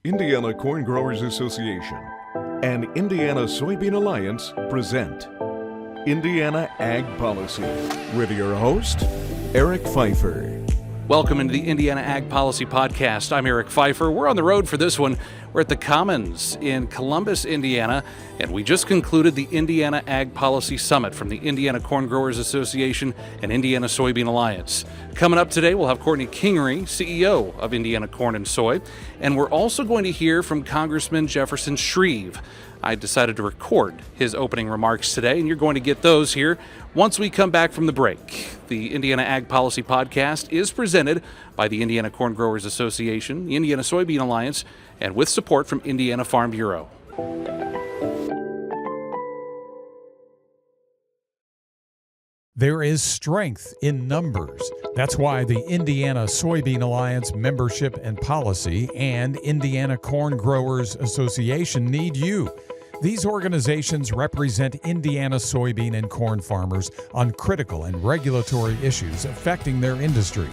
Indiana Corn Growers Association and Indiana Soybean Alliance present Indiana Ag Policy with your host, Eric Pfeiffer. Welcome into the Indiana Ag Policy Podcast. I'm Eric Pfeiffer. We're on the road for this one. We're at the Commons in Columbus, Indiana, and we just concluded the Indiana Ag Policy Summit from the Indiana Corn Growers Association and Indiana Soybean Alliance. Coming up today, we'll have Courtney Kingery, CEO of Indiana Corn and Soy, and we're also going to hear from Congressman Jefferson Shreve. I decided to record his opening remarks today, and you're going to get those here once we come back from the break. The Indiana Ag Policy Podcast is presented by the Indiana Corn Growers Association, the Indiana Soybean Alliance, and with support from Indiana Farm Bureau. There is strength in numbers. That's why the Indiana Soybean Alliance membership and policy and Indiana Corn Growers Association need you. These organizations represent Indiana soybean and corn farmers on critical and regulatory issues affecting their industry.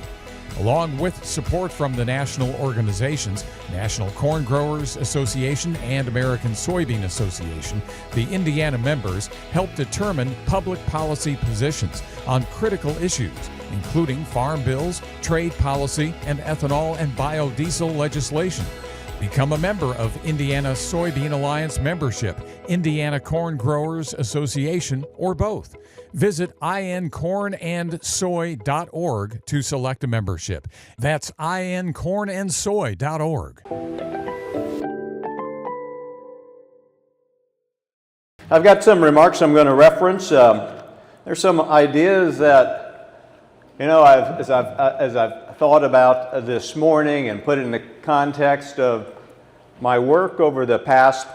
Along with support from the national organizations, National Corn Growers Association and American Soybean Association, the Indiana members help determine public policy positions on critical issues, including farm bills, trade policy, and ethanol and biodiesel legislation. Become a member of Indiana Soybean Alliance membership, Indiana Corn Growers Association, or both. Visit incornandsoy.org to select a membership. That's incornandsoy.org. I've got some remarks I'm going to reference. There's some ideas that, as I've thought about this morning and put it in the context of my work over the past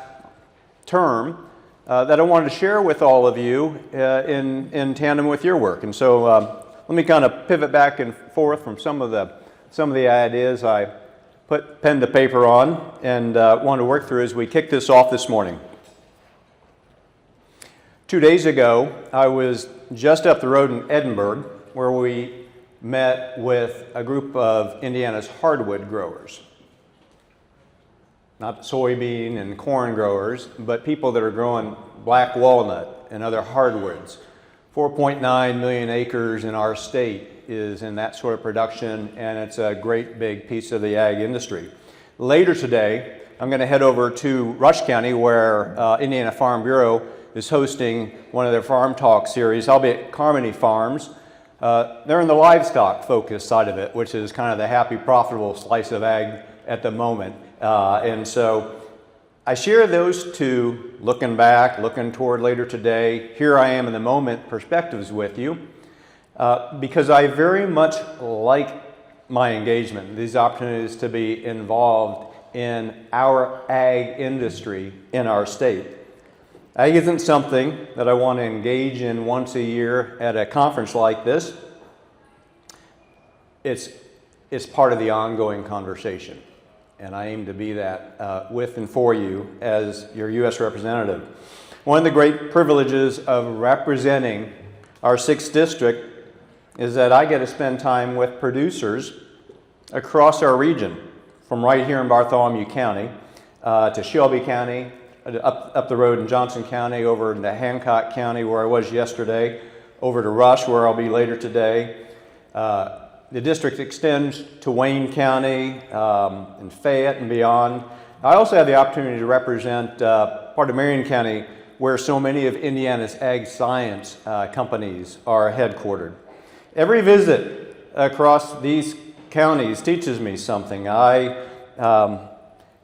term, that I wanted to share with all of you in tandem with your work. And so let me kind of pivot back and forth from some of the ideas I put pen to paper on and want to work through as we kick this off this morning. 2 days ago, I was just up the road in Edinburgh, where we met with a group of Indiana's hardwood growers. Not soybean and corn growers, but people that are growing black walnut and other hardwoods. 4.9 million acres in our state is in that sort of production, and it's a great big piece of the ag industry. Later today, I'm going to head over to Rush County, where Indiana Farm Bureau is hosting one of their Farm Talk series. I'll be at Carmody Farms. They're in the livestock focused side of it, which is kind of the happy, profitable slice of ag at the moment. And so I share those two, looking back, looking toward later today, here I am in the moment perspectives with you, because I very much like my engagement, these opportunities to be involved in our ag industry in our state. Ag isn't something that I want to engage in once a year at a conference like this. It's part of the ongoing conversation, and I aim to be that with and for you as your U.S. representative. One of the great privileges of representing our 6th district is that I get to spend time with producers across our region, from right here in Bartholomew County to Shelby County, up the road in Johnson County, over into Hancock County, where I was yesterday, over to Rush, where I'll be later today. The district extends to Wayne County and Fayette and beyond. I also have the opportunity to represent part of Marion County, where so many of Indiana's ag science companies are headquartered. Every visit across these counties teaches me something. I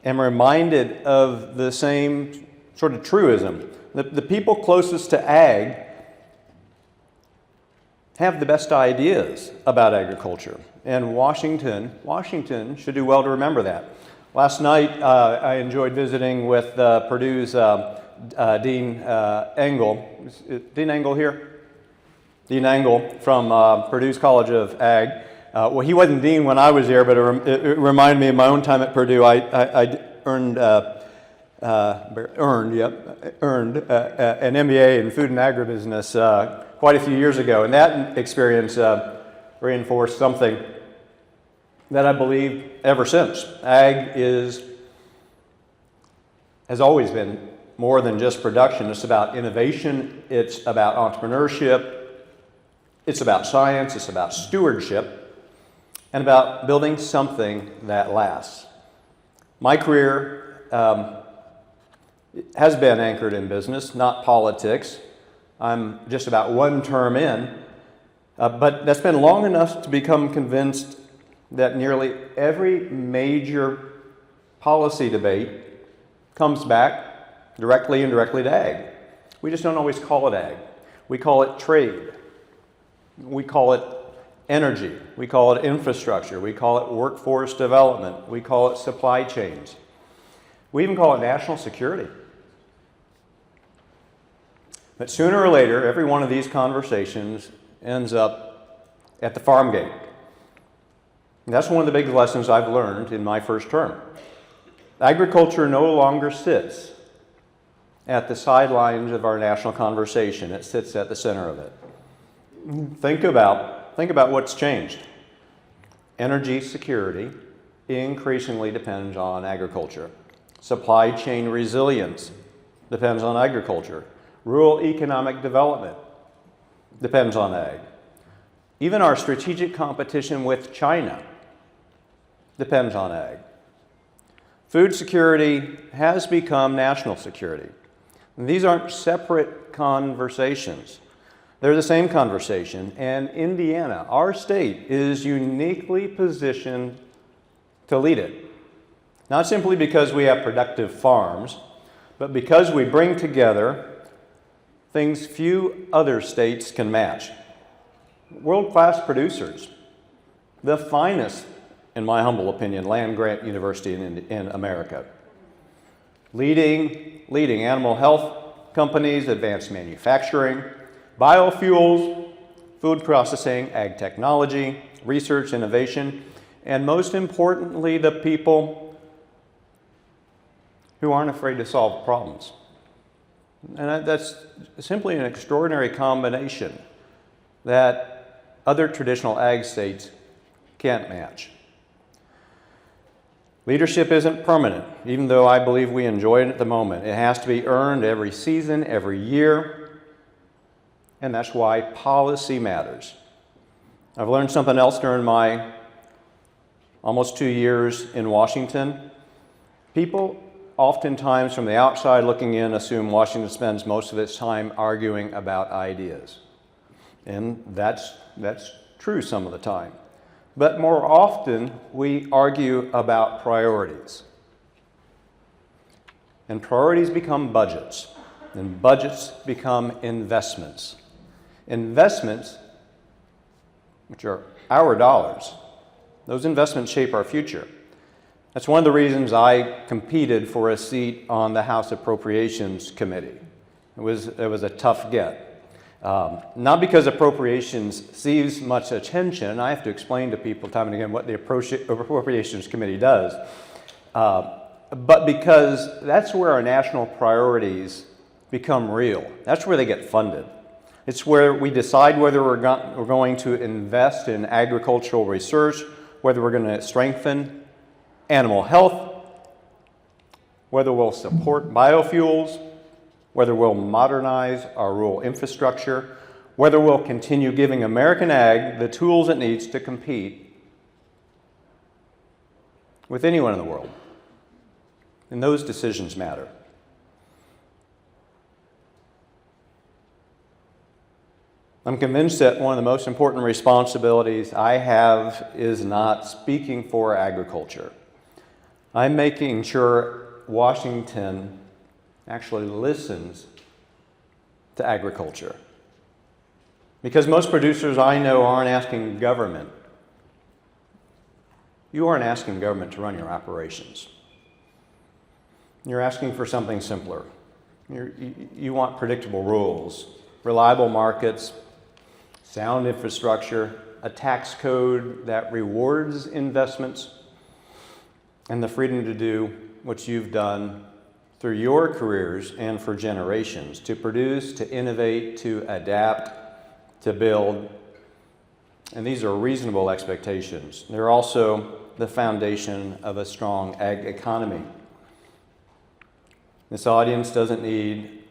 am reminded of the same sort of truism. The people closest to ag have the best ideas about agriculture. And Washington should do well to remember that. Last night, I enjoyed visiting with Purdue's Dean Engel. Is Dean Engel here? Dean Engel from Purdue's College of Ag. Well, he wasn't dean when I was there, but it reminded me of my own time at Purdue. I earned an MBA in food and agribusiness quite a few years ago, and that experience reinforced something that I believe ever since. Ag is has always been more than just production. It's about innovation, it's about entrepreneurship, it's about science, it's about stewardship, and about building something that lasts. My career has been anchored in business, not politics. I'm just about one term in, but that's been long enough to become convinced that nearly every major policy debate comes back directly and indirectly to ag. We just don't always call it ag. We call it trade. We call it energy. We call it infrastructure. We call it workforce development. We call it supply chains. We even call it national security. But sooner or later, every one of these conversations ends up at the farm gate. And that's one of the big lessons I've learned in my first term. Agriculture no longer sits at the sidelines of our national conversation. It sits at the center of it. Think about what's changed. Energy security increasingly depends on agriculture. Supply chain resilience depends on agriculture. Rural economic development depends on ag. Even our strategic competition with China depends on ag. Food security has become national security. And these aren't separate conversations. They're the same conversation, and Indiana, our state, is uniquely positioned to lead it. Not simply because we have productive farms, but because we bring together things few other states can match. World-class producers, the finest, in my humble opinion, land-grant university in America. Leading animal health companies, advanced manufacturing, biofuels, food processing, ag technology, research, innovation, and most importantly, the people who aren't afraid to solve problems. And that's simply an extraordinary combination that other traditional ag states can't match. Leadership isn't permanent, even though I believe we enjoy it at the moment. It has to be earned every season, every year, and that's why policy matters. I've learned something else during my almost 2 years in Washington. People oftentimes from the outside looking in assume Washington spends most of its time arguing about ideas. And that's true some of the time. But more often, we argue about priorities. And priorities become budgets. And budgets become investments. Investments, which are our dollars, those investments shape our future. That's one of the reasons I competed for a seat on the House Appropriations Committee. It was a tough get. Not because appropriations receives much attention. I have to explain to people time and again what the Appropriations Committee does. But because that's where our national priorities become real. That's where they get funded. It's where we decide whether we're going to invest in agricultural research, whether we're going to strengthen animal health, whether we'll support biofuels, whether we'll modernize our rural infrastructure, whether we'll continue giving American ag the tools it needs to compete with anyone in the world. And those decisions matter. I'm convinced that one of the most important responsibilities I have is not speaking for agriculture. I'm making sure Washington actually listens to agriculture. Because most producers I know aren't asking government. You aren't asking government to run your operations. You're asking for something simpler. You want predictable rules, reliable markets, sound infrastructure, a tax code that rewards investments, and the freedom to do what you've done through your careers and for generations, to produce, to innovate, to adapt, to build. And these are reasonable expectations. They're also the foundation of a strong ag economy. This audience doesn't need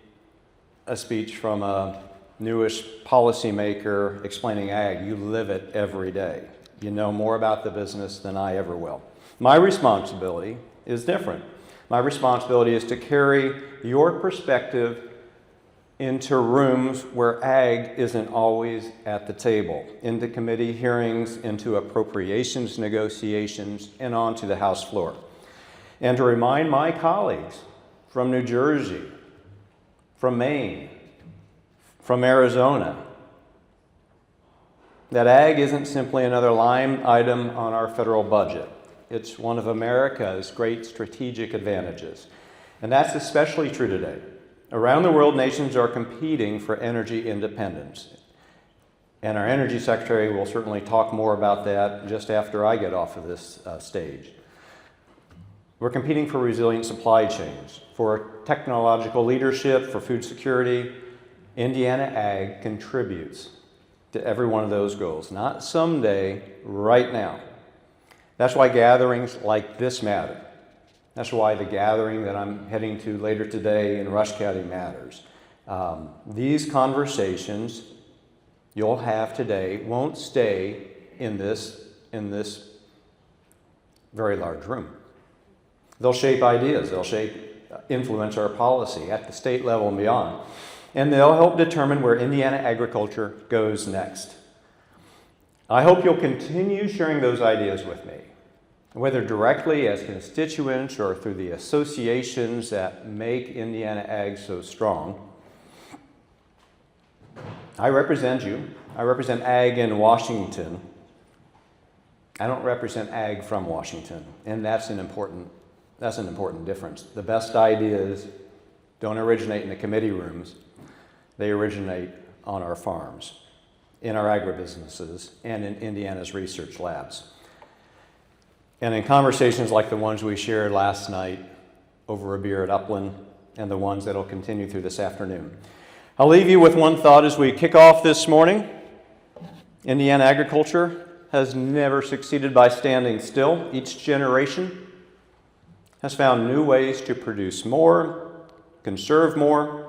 a speech from a newish policymaker explaining ag. You live it every day. You know more about the business than I ever will. My responsibility is different. My responsibility is to carry your perspective into rooms where ag isn't always at the table, into committee hearings, into appropriations negotiations, and onto the House floor. And to remind my colleagues from New Jersey, from Maine, from Arizona, that ag isn't simply another line item on our federal budget. It's one of America's great strategic advantages. And that's especially true today. Around the world, nations are competing for energy independence. And our Energy Secretary will certainly talk more about that just after I get off of this stage. We're competing for resilient supply chains, for technological leadership, for food security. Indiana Ag contributes to every one of those goals, not someday, right now. That's why gatherings like this matter. That's why the gathering that I'm heading to later today in Rush County matters. These conversations you'll have today won't stay in this very large room. They'll shape ideas, they'll influence our policy at the state level and beyond. And they'll help determine where Indiana agriculture goes next. I hope you'll continue sharing those ideas with me, whether directly as constituents or through the associations that make Indiana Ag so strong. I represent you. I represent Ag in Washington. I don't represent Ag from Washington, and that's an important difference. The best ideas don't originate in the committee rooms. They originate on our farms, in our agribusinesses, and in Indiana's research labs. And in conversations like the ones we shared last night over a beer at Upland, and the ones that'll continue through this afternoon. I'll leave you with one thought as we kick off this morning. Indiana agriculture has never succeeded by standing still. Each generation has found new ways to produce more, conserve more,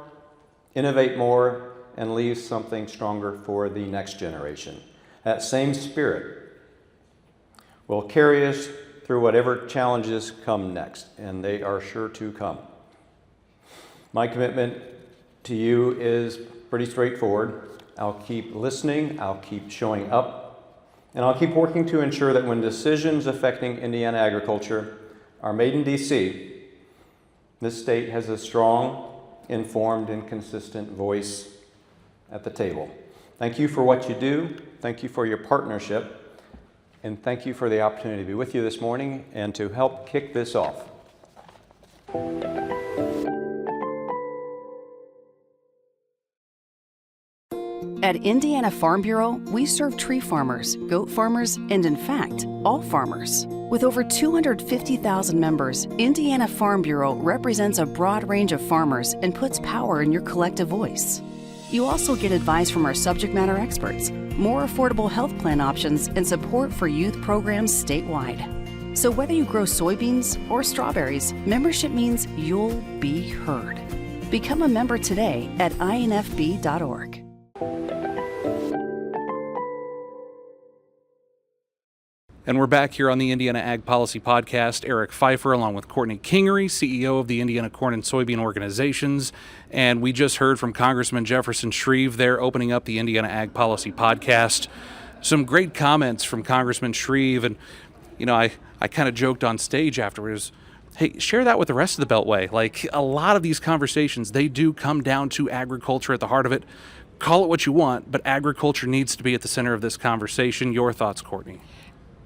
innovate more, and leave something stronger for the next generation. That same spirit will carry us through whatever challenges come next, and they are sure to come. My commitment to you is pretty straightforward. I'll keep listening, I'll keep showing up, and I'll keep working to ensure that when decisions affecting Indiana agriculture are made in D.C., this state has a strong, informed, and consistent voice at the table. Thank you for what you do. Thank you for your partnership. And thank you for the opportunity to be with you this morning and to help kick this off. At Indiana Farm Bureau, we serve tree farmers, goat farmers, and in fact, all farmers. With over 250,000 members, Indiana Farm Bureau represents a broad range of farmers and puts power in your collective voice. You also get advice from our subject matter experts, more affordable health plan options, and support for youth programs statewide. So whether you grow soybeans or strawberries, membership means you'll be heard. Become a member today at infb.org. And we're back here on the Indiana Ag Policy Podcast. Eric Pfeiffer, along with Courtney Kingery, CEO of the Indiana Corn and Soybean Organizations. And we just heard from Congressman Jefferson Shreve there opening up the Indiana Ag Policy Podcast. Some great comments from Congressman Shreve. And, you know, I kind of joked on stage afterwards, hey, share that with the rest of the Beltway. Like, a lot of these conversations, they do come down to agriculture at the heart of it. Call it what you want, but agriculture needs to be at the center of this conversation. Your thoughts, Courtney?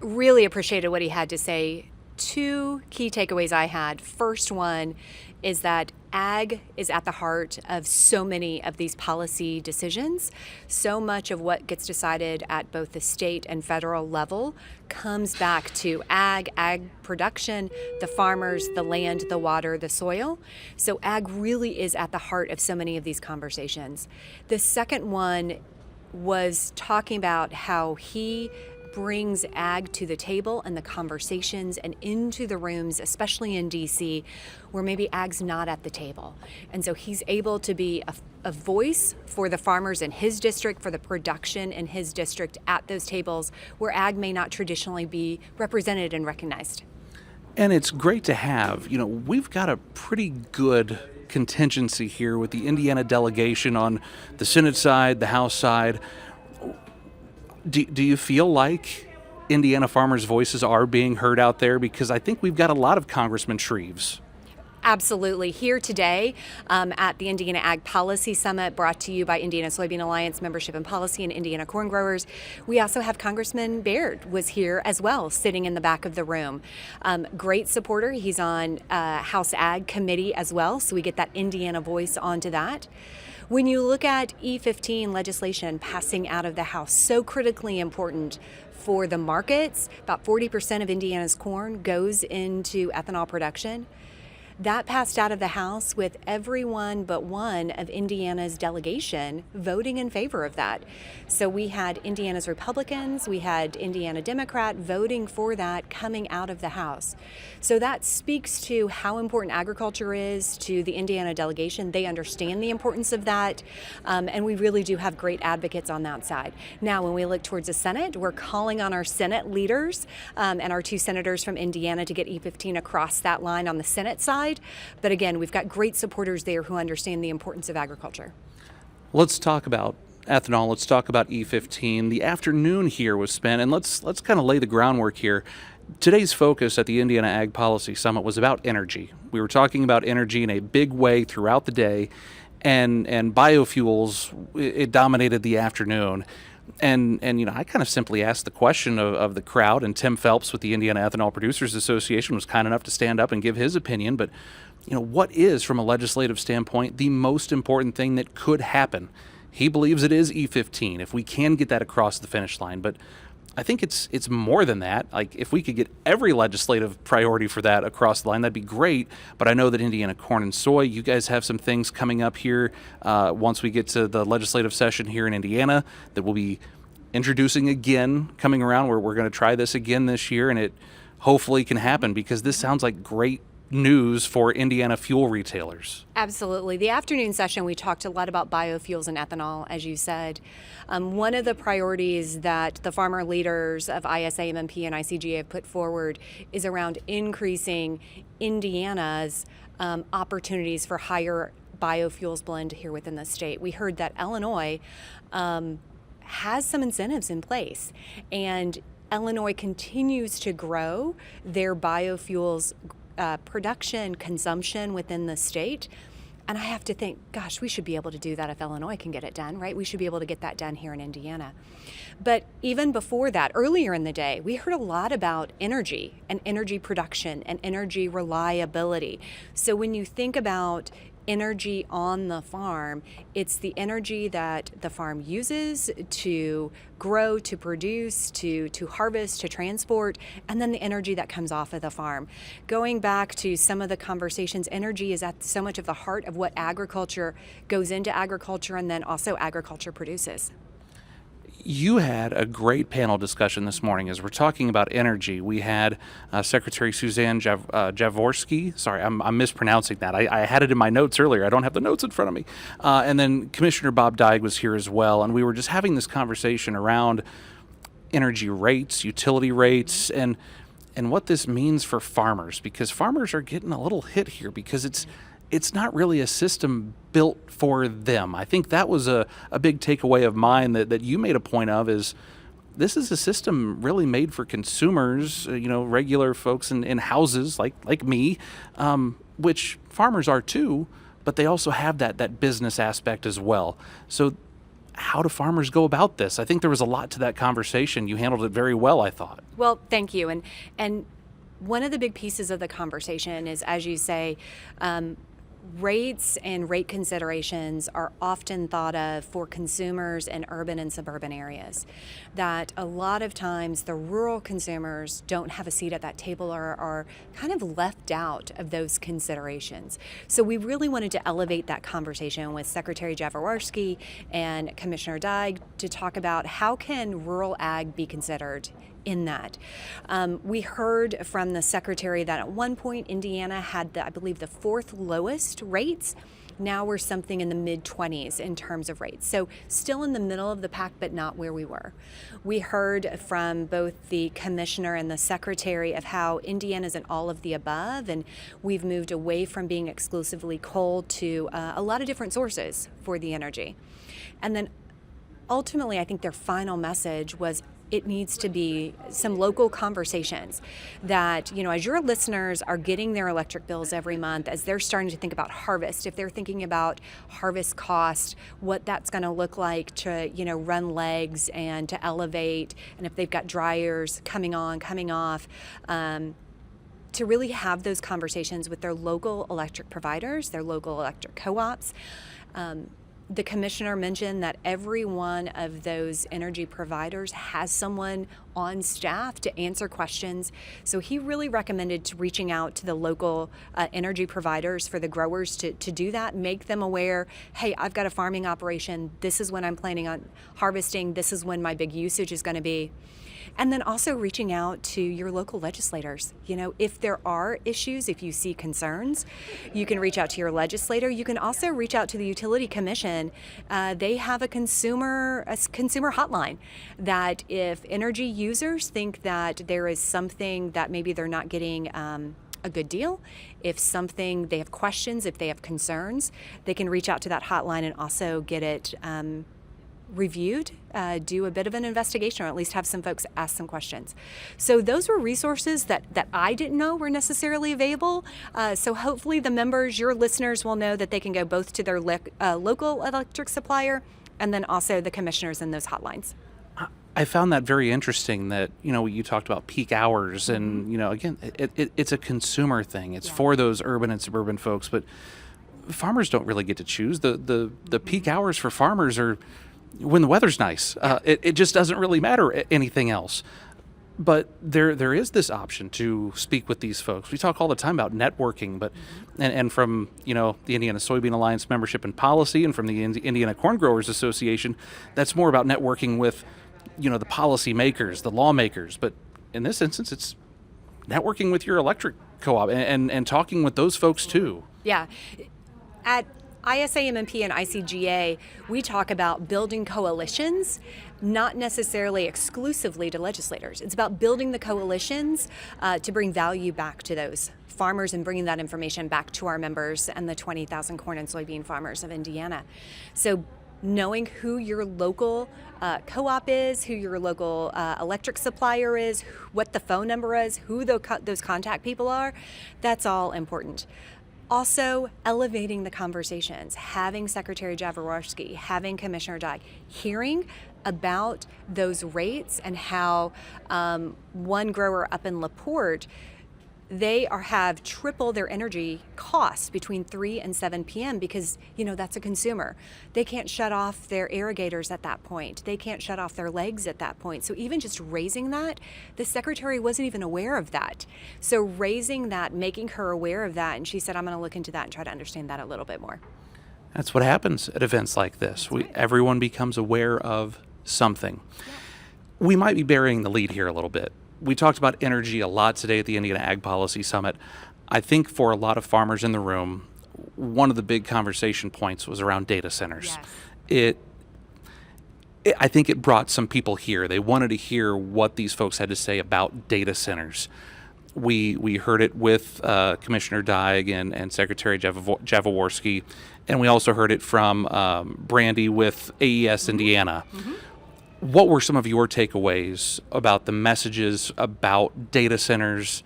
Really appreciated what he had to say. Two key takeaways I had. First one is that ag is at the heart of so many of these policy decisions. So much of what gets decided at both the state and federal level comes back to ag production, the farmers, the land, the water, the soil. So ag really is at the heart of so many of these conversations. The second one was talking about how he brings ag to the table and the conversations and into the rooms, especially in DC, where maybe ag's not at the table. And so he's able to be a voice for the farmers in his district, for the production in his district at those tables where ag may not traditionally be represented and recognized. And it's great to have, we've got a pretty good contingency here with the Indiana delegation on the Senate side, the House side. Do you feel like Indiana farmers' voices are being heard out there? Because I think we've got a lot of Congressman Shreves. Absolutely. Here today at the Indiana Ag Policy Summit, brought to you by Indiana Soybean Alliance Membership and Policy and Indiana Corn Growers. We also have Congressman Baird was here as well, sitting in the back of the room. Great supporter. He's on House Ag Committee as well, so we get that Indiana voice onto that. When you look at E15 legislation passing out of the House, so critically important for the markets, about 40% of Indiana's corn goes into ethanol production. That passed out of the House with everyone but one of Indiana's delegation voting in favor of that. So we had Indiana's Republicans, we had Indiana Democrat voting for that coming out of the House. So that speaks to how important agriculture is to the Indiana delegation. They understand the importance of that, and we really do have great advocates on that side. Now, when we look towards the Senate, we're calling on our Senate leaders and our two senators from Indiana to get E15 across that line on the Senate side. But again, we've got great supporters there who understand the importance of agriculture. Let's talk about ethanol. Let's talk about E15. The afternoon here was spent, and let's kind of lay the groundwork here. Today's focus at the Indiana Ag Policy Summit was about energy. We were talking about energy in a big way throughout the day, and biofuels, it dominated the afternoon. And I kind of simply asked the question of the crowd, and Tim Phelps with the Indiana Ethanol Producers Association was kind enough to stand up and give his opinion. But, what is, from a legislative standpoint, the most important thing that could happen? He believes it is E15, if we can get that across the finish line. But I think it's more than that. Like, if we could get every legislative priority for that across the line, that'd be great. But I know that Indiana Corn and Soy, you guys have some things coming up here once we get to the legislative session here in Indiana that we'll be introducing again coming around, where we're going to try this again this year, and it hopefully can happen, because this sounds like great news for Indiana fuel retailers. Absolutely. The afternoon session, we talked a lot about biofuels and ethanol, as you said. One of the priorities that the farmer leaders of ISA, MMP, and ICGA have put forward is around increasing Indiana's opportunities for higher biofuels blend here within the state. We heard that Illinois has some incentives in place, and Illinois continues to grow their biofuels production, consumption within the state. And I have to think, gosh, we should be able to do that if Illinois can get it done, right? We should be able to get that done here in Indiana. But even before that, earlier in the day, we heard a lot about energy and energy production and energy reliability. So when you think about energy on the farm, it's the energy that the farm uses to grow, to produce, to harvest, to transport, and then the energy that comes off of the farm. Going back to some of the conversations, energy is at so much of the heart of what agriculture goes into agriculture, and then also agriculture produces. You had a great panel discussion this morning as we're talking about energy. We had Secretary Suzanne Javorsky. Sorry, I'm mispronouncing that. I had it in my notes earlier. I don't have the notes in front of me. And then Commissioner Bob Dyke was here as well. And we were just having this conversation around energy rates, utility rates, and what this means for farmers. Because farmers are getting a little hit here because it's not really a system built for them. I think that was a big takeaway of mine that you made a point of, is this is a system really made for consumers, regular folks in houses like me, which farmers are too, but they also have that business aspect as well. So how do farmers go about this? I think there was a lot to that conversation. You handled it very well, I thought. Well, thank you. And one of the big pieces of the conversation is, as you say, Rates and rate considerations are often thought of for consumers in urban and suburban areas. That a lot of times the rural consumers don't have a seat at that table or are kind of left out of those considerations. So we really wanted to elevate that conversation with Secretary Jaworski and Commissioner Dyke to talk about how can rural ag be considered in that. We heard from the secretary that at one point Indiana had, I believe, the fourth lowest rates. Now we're something in the mid-20s in terms of rates. So still in the middle of the pack, but not where we were. We heard from both the commissioner and the secretary of how Indiana's an all of the above, and we've moved away from being exclusively coal to a lot of different sources for the energy. And then ultimately, I think their final message was it needs to be some local conversations that, as your listeners are getting their electric bills every month, as they're starting to think about harvest, if they're thinking about harvest cost, what that's going to look like to, run legs and to elevate, and if they've got dryers coming on, coming off, to really have those conversations with their local electric providers, their local electric co-ops. The commissioner mentioned that every one of those energy providers has someone on staff to answer questions. So he really recommended reaching out to the local energy providers for the growers to do that, make them aware, hey, I've got a farming operation. This is when I'm planning on harvesting. This is when my big usage is going to be. And then also reaching out to your local legislators. If there are issues, if you see concerns, you can reach out to your legislator. You can also reach out to the Utility Commission. They have a consumer hotline that if energy users think that there is something that maybe they're not getting a good deal, if something they have questions, if they have concerns, they can reach out to that hotline and also get it reviewed, do a bit of an investigation, or at least have some folks ask some questions. So those were resources that I didn't know were necessarily available. So hopefully the members, your listeners, will know that they can go both to their local electric supplier and then also the commissioners in those hotlines. I found that very interesting that, you talked about peak hours and, again, it's a consumer thing. It's for those urban and suburban folks, but farmers don't really get to choose. The peak hours for farmers are when the weather's nice. It just doesn't really matter anything else. But there is this option to speak with these folks. We talk all the time about networking, but and from the Indiana Soybean Alliance membership and policy, and from the Indiana Corn Growers Association, that's more about networking with the policy makers, the lawmakers. But in this instance, it's networking with your electric co-op and talking with those folks too. Yeah. At ISAMMP and ICGA, we talk about building coalitions, not necessarily exclusively to legislators. It's about building the coalitions to bring value back to those farmers and bringing that information back to our members and the 20,000 corn and soybean farmers of Indiana. So knowing who your local co-op is, who your local electric supplier is, what the phone number is, who those contact people are, that's all important. Also, elevating the conversations, having Secretary Jaworski, having Commissioner Dyke, hearing about those rates and how one grower up in LaPorte, they have triple their energy costs between 3 and 7 p.m. because, that's a consumer. They can't shut off their irrigators at that point. They can't shut off their legs at that point. So even just raising that, the secretary wasn't even aware of that. So raising that, making her aware of that, and she said, I'm going to look into that and try to understand that a little bit more. That's what happens at events like this. Everyone becomes aware of something. Yeah. We might be burying the lead here a little bit. We talked about energy a lot today at the Indiana Ag Policy Summit. I think for a lot of farmers in the room, one of the big conversation points was around data centers. Yes. I think it brought some people here. They wanted to hear what these folks had to say about data centers. We heard it with Commissioner Dyke and Secretary Jaworski, and we also heard it from Brandy with AES Indiana. Mm-hmm. What were some of your takeaways about the messages about data centers?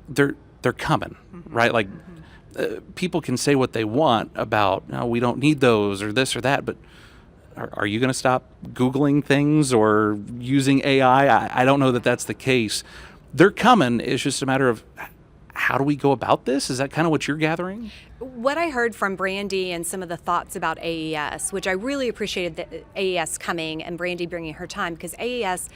They're coming, right? Like people can say what they want about, no, we don't need those or this or that, but are you going to stop Googling things or using AI? I don't know that that's the case. They're coming. It's just a matter of how do we go about this? Is that kind of what you're gathering? What I heard from Brandy and some of the thoughts about AES, which I really appreciated the AES coming and Brandy bringing her time, because AES,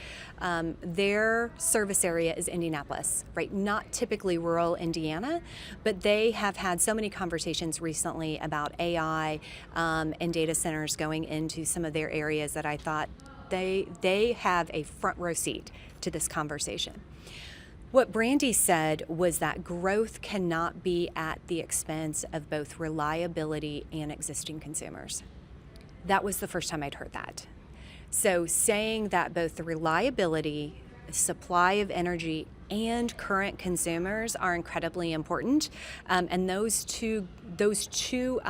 their service area is Indianapolis, right? Not typically rural Indiana, but they have had so many conversations recently about AI and data centers going into some of their areas that I thought they have a front row seat to this conversation. What Brandy said was that growth cannot be at the expense of both reliability and existing consumers. That was the first time I'd heard that. So saying that both the reliability, supply of energy, and current consumers are incredibly important, and those two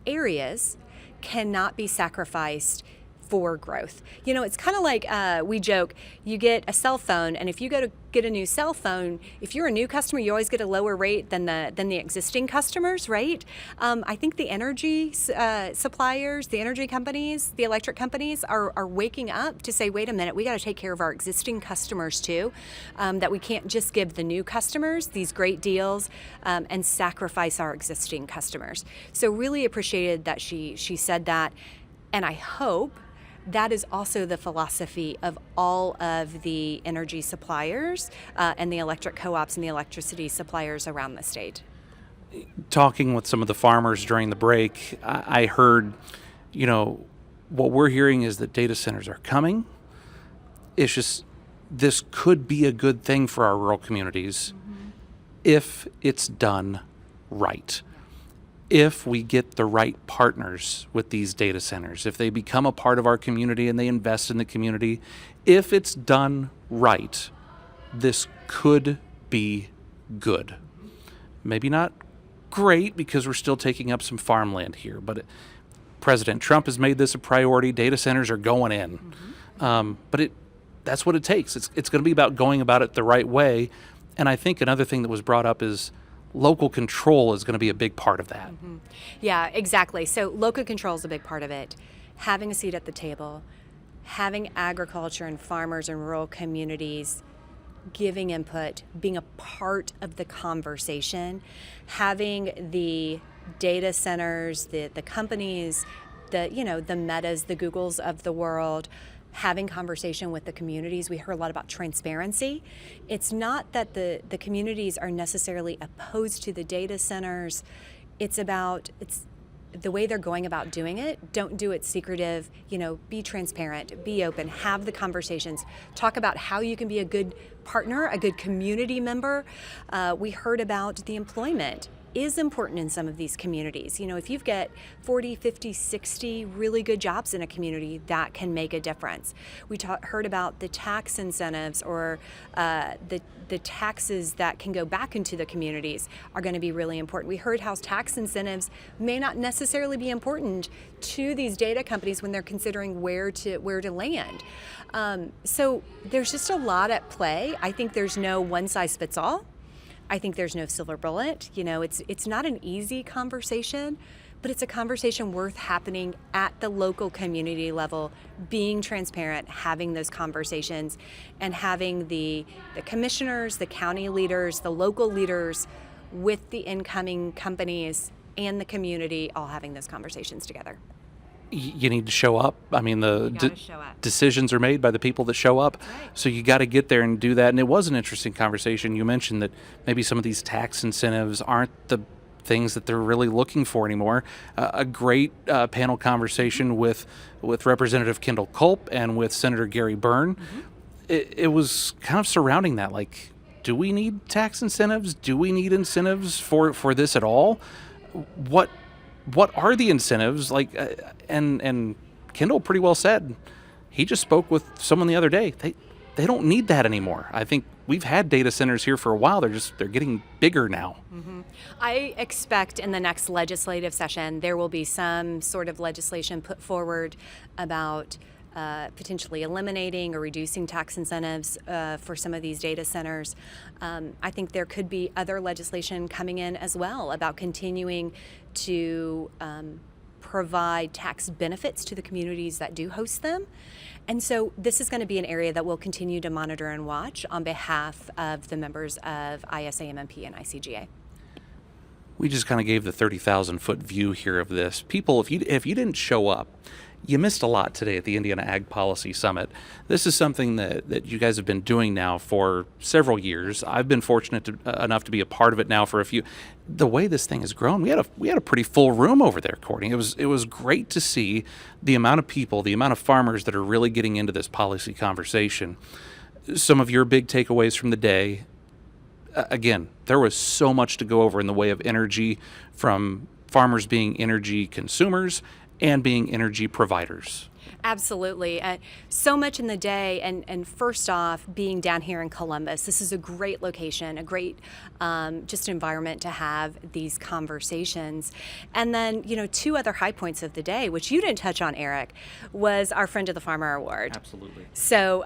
areas cannot be sacrificed for growth. You know, it's kind of like we joke, you get a cell phone, and if you go to get a new cell phone, if you're a new customer, you always get a lower rate than the existing customers, right? I think the energy suppliers, the energy companies, the electric companies are waking up to say, wait a minute, we got to take care of our existing customers too, that we can't just give the new customers these great deals and sacrifice our existing customers. So really appreciated that she said that, and I hope that is also the philosophy of all of the energy suppliers and the electric co-ops and the electricity suppliers around the state. Talking with some of the farmers during the break, I heard, you know, what we're hearing is that data centers are coming. It's just, this could be a good thing for our rural communities if it's done right. If we get the right partners with these data centers, if they become a part of our community and they invest in the community, if it's done right, this could be good. Maybe not great because we're still taking up some farmland here, but President Trump has made this a priority. Data centers are going in. But that's what it takes. It's going to be about going about it the right way. And I think another thing that was brought up is local control is going to be a big part of that. Yeah, exactly. So local control is a big part of it. Having a seat at the table, having agriculture and farmers and rural communities giving input, being a part of the conversation, having the data centers, the companies, the Metas, the Googles of the world, having conversation with the communities. We heard a lot about transparency. It's not that the communities are necessarily opposed to the data centers. It's the way they're going about doing it. Don't do it secretive, be transparent, be open, have the conversations, talk about how you can be a good partner, a good community member. We heard about the employment is important in some of these communities. If you've got 40, 50, 60 really good jobs in a community, that can make a difference. We heard about the tax incentives or the taxes that can go back into the communities are going to be really important. We heard how tax incentives may not necessarily be important to these data companies when they're considering where to land. So there's just a lot at play. I think there's no one size fits all. I think there's no silver bullet. It's not an easy conversation, but it's a conversation worth happening at the local community level, being transparent, having those conversations, and having the commissioners, the county leaders, the local leaders with the incoming companies and the community all having those conversations together. You need to show up. I mean, Show up. decisions are made by the people that show up. Right. So you got to get there and do that. And it was an interesting conversation. You mentioned that maybe some of these tax incentives aren't the things that they're really looking for anymore. A great panel conversation with Representative Kendall Culp and with Senator Gary Byrne. It was kind of surrounding that. Like, do we need tax incentives? Do we need incentives for this at all? What are the incentives? And Kendall pretty well said, he just spoke with someone the other day. They don't need that anymore. I think we've had data centers here for a while. They're getting bigger now. I expect in the next legislative session there will be some sort of legislation put forward about potentially eliminating or reducing tax incentives for some of these data centers. I think there could be other legislation coming in as well about continuing to provide tax benefits to the communities that do host them. And so this is going to be an area that we'll continue to monitor and watch on behalf of the members of ISAMMP and ICGA. We just kind of gave the 30,000-foot view here of this. People, if you didn't show up, you missed a lot today at the Indiana Ag Policy Summit. This is something that you guys have been doing now for several years. I've been fortunate enough to be a part of it now for a few. The way this thing has grown, we had a pretty full room over there, Courtney. It was great to see the amount of people, the amount of farmers that are really getting into this policy conversation. Some of your big takeaways from the day. Again, there was so much to go over in the way of energy, from farmers being energy consumers and being energy providers. Absolutely. So much in the day. And first off, being down here in Columbus, this is a great location, a great just environment to have these conversations. And then, two other high points of the day, which you didn't touch on, Eric, was our Friend of the Farmer Award. Absolutely. So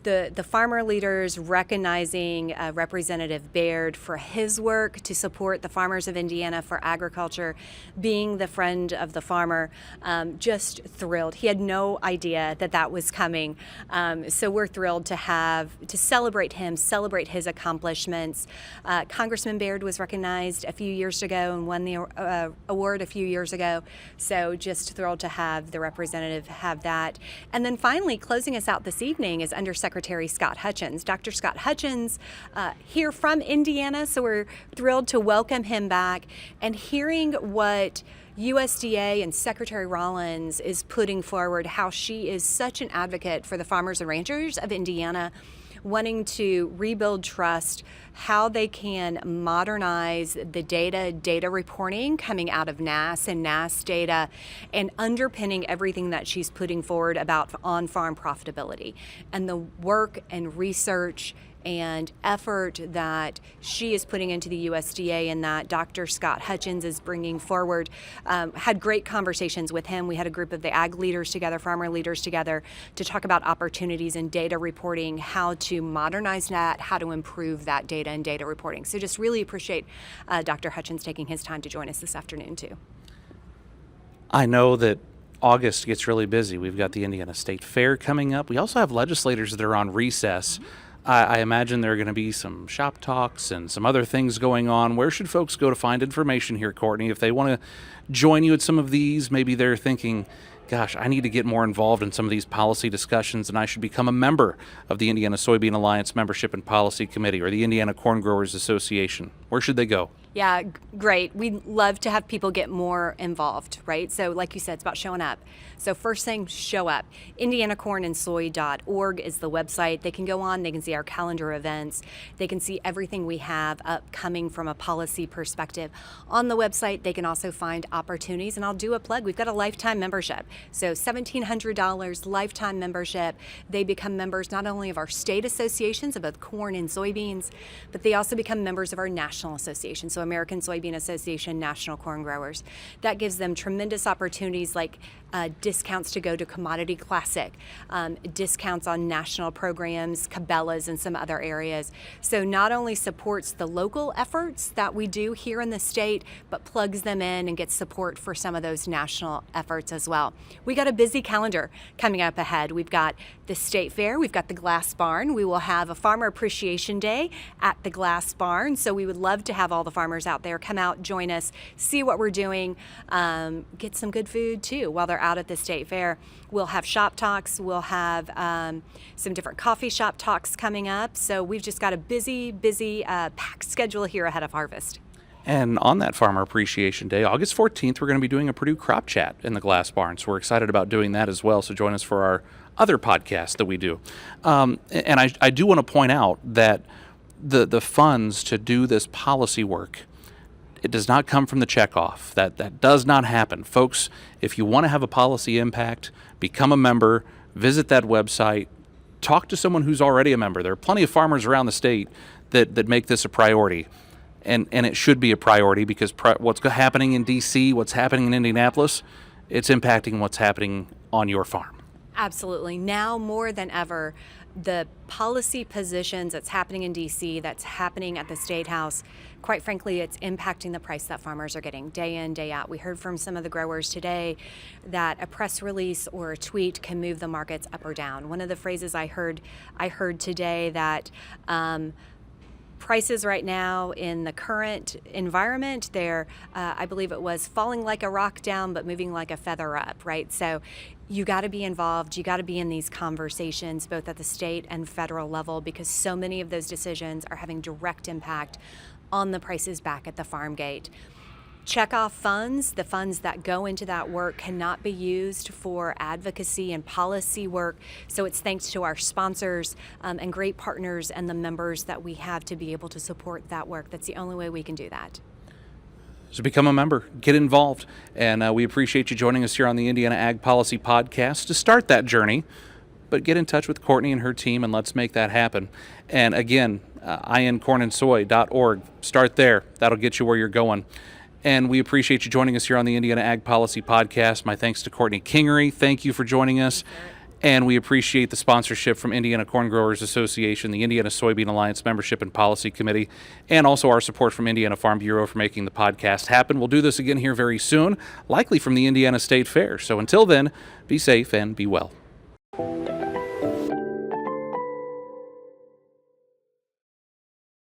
the farmer leaders recognizing Representative Baird for his work to support the farmers of Indiana for agriculture, being the friend of the farmer, just thrilled. He had no idea that was coming. So we're thrilled to celebrate him, celebrate his accomplishments. Congressman Baird was recognized a few years ago and won the award a few years ago. So just thrilled to have the representative have that. And then finally, closing us out this evening is Undersecretary Scott Hutchins. Dr. Scott Hutchins, here from Indiana, so we're thrilled to welcome him back, and hearing what USDA and Secretary Rollins is putting forward, how she is such an advocate for the farmers and ranchers of Indiana, wanting to rebuild trust, how they can modernize the data reporting coming out of NASS and NASS data, and underpinning everything that she's putting forward about on-farm profitability, and the work and research and effort that she is putting into the USDA and that Dr. Scott Hutchins is bringing forward. Had great conversations with him. We had a group of the ag leaders together, farmer leaders together, to talk about opportunities in data reporting, how to modernize that, how to improve that data and data reporting. So just really appreciate Dr. Hutchins taking his time to join us this afternoon too. I know that August gets really busy. We've got the Indiana State Fair coming up. We also have legislators that are on recess. I imagine there are going to be some shop talks and some other things going on. Where should folks go to find information here, Courtney? If they want to join you at some of these, maybe they're thinking, gosh, I need to get more involved in some of these policy discussions, and I should become a member of the Indiana Soybean Alliance Membership and Policy Committee or the Indiana Corn Growers Association. Where should they go? Yeah, great. We'd love to have people get more involved, right? So like you said, it's about showing up. So first thing, show up. IndianaCornandSoy.org is the website. They can go on, they can see our calendar events. They can see everything we have upcoming from a policy perspective. On the website, they can also find opportunities, and I'll do a plug. We've got a lifetime membership. So $1,700 lifetime membership. They become members not only of our state associations of both corn and soybeans, but they also become members of our national association. So American Soybean Association, National Corn Growers. That gives them tremendous opportunities like discounts to go to Commodity Classic, discounts on national programs, Cabela's, and some other areas. So not only supports the local efforts that we do here in the state, but plugs them in and gets support for some of those national efforts as well. We got a busy calendar coming up ahead. We've got the State Fair, we've got the Glass Barn. We will have a Farmer Appreciation Day at the Glass Barn. So we would love to have all the farmers out there come out, join us, see what we're doing, get some good food too while they're out at the State Fair. We'll have shop talks. We'll have some different coffee shop talks coming up. So we've just got a busy packed schedule here ahead of harvest. And on that Farmer Appreciation Day, August 14th, we're going to be doing a Purdue Crop Chat in the Glass Barn. So we're excited about doing that as well. So join us for our other podcast that we do. And I do want to point out that the funds to do this policy work, it does not come from the checkoff. That does not happen. Folks, if you want to have a policy impact, become a member, visit that website, talk to someone who's already a member. There are plenty of farmers around the state that make this a priority. And it should be a priority because what's happening in D.C., what's happening in Indianapolis, it's impacting what's happening on your farm. Absolutely. Now more than ever, the policy positions that's happening in D.C., that's happening at the State House, quite frankly, it's impacting the price that farmers are getting day in, day out. We heard from some of the growers today that a press release or a tweet can move the markets up or down. One of the phrases I heard today that prices right now in the current environment, they're, I believe it was falling like a rock down, but moving like a feather up, right? So you got to be involved. You got to be in these conversations, both at the state and federal level, because so many of those decisions are having direct impact on the prices back at the farm gate. Check off funds. The funds that go into that work cannot be used for advocacy and policy work. So it's thanks to our sponsors and great partners and the members that we have to be able to support that work. That's the only way we can do that. So become a member, get involved, and we appreciate you joining us here on the Indiana Ag Policy Podcast to start that journey. But get in touch with Courtney and her team, and let's make that happen. And again, incornandsoy.org. Start there. That'll get you where you're going. And we appreciate you joining us here on the Indiana Ag Policy Podcast. My thanks to Courtney Kingery. Thank you for joining us. And we appreciate the sponsorship from Indiana Corn Growers Association, the Indiana Soybean Alliance Membership and Policy Committee, and also our support from Indiana Farm Bureau for making the podcast happen. We'll do this again here very soon, likely from the Indiana State Fair. So until then, be safe and be well.